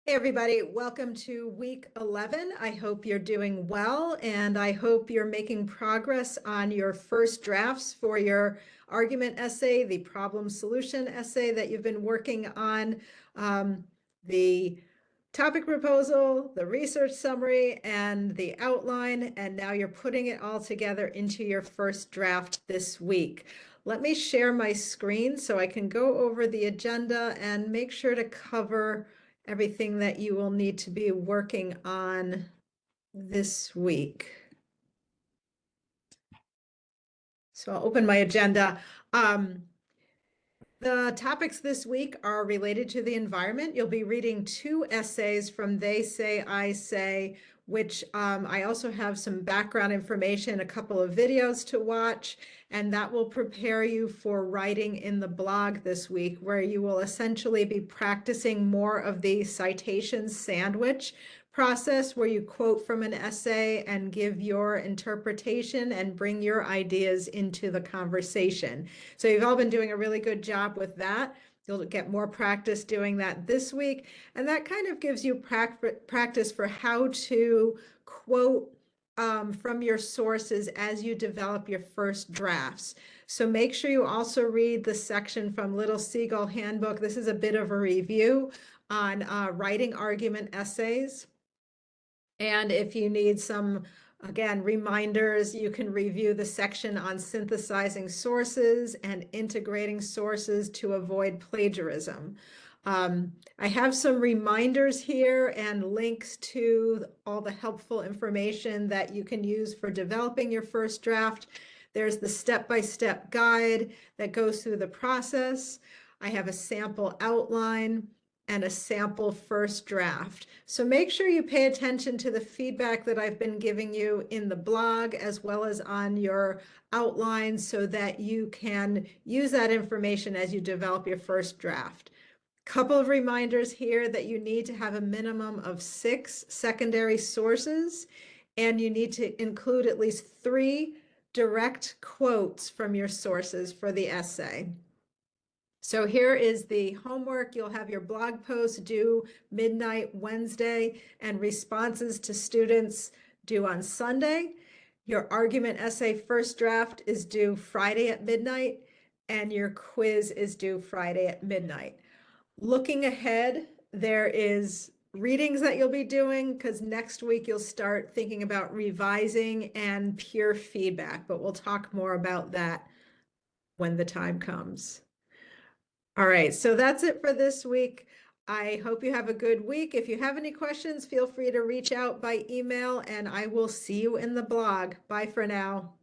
Hey everybody, welcome to week 11. I hope you're doing well and I hope you're making progress on your first drafts for your argument essay, the problem solution essay that you've been working on, the topic proposal, the research summary, and the outline, and now you're putting it all together into your first draft this week. Let me share my screen so I can go over the agenda and make sure to cover everything that you will need to be working on this week. So I'll open my agenda. The topics this week are related to the environment. You'll be reading 2 essays from They Say, I Say, which I also have some background information, a couple of videos to watch, and that will prepare you for writing in the blog this week, where you will essentially be practicing more of the citation sandwich process, where you quote from an essay and give your interpretation and bring your ideas into the conversation. So you've all been doing a really good job with that. You'll get more practice doing that this week. And that kind of gives you practice for how to quote from your sources as you develop your first drafts. So make sure you also read the section from Little Seagull Handbook. This is a bit of a review on writing argument essays. And if you need some, again, reminders, you can review the section on synthesizing sources and integrating sources to avoid plagiarism. I have some reminders here and links to all the helpful information that you can use for developing your first draft. There's the step-by-step guide that goes through the process. I have a sample outline and a sample first draft. So make sure you pay attention to the feedback that I've been giving you in the blog as well as on your outline so that you can use that information as you develop your first draft. Couple of reminders here that you need to have a minimum of 6 secondary sources, and you need to include at least 3 direct quotes from your sources for the essay. So here is the homework. You'll have your blog post due midnight Wednesday and responses to students due on Sunday. Your argument essay first draft is due Friday at midnight, and your quiz is due Friday at midnight. Looking ahead, there is readings that you'll be doing because next week you'll start thinking about revising and peer feedback, but we'll talk more about that when the time comes. All right, so that's it for this week. I hope you have a good week. If you have any questions, feel free to reach out by email and I will see you in the blog. Bye for now.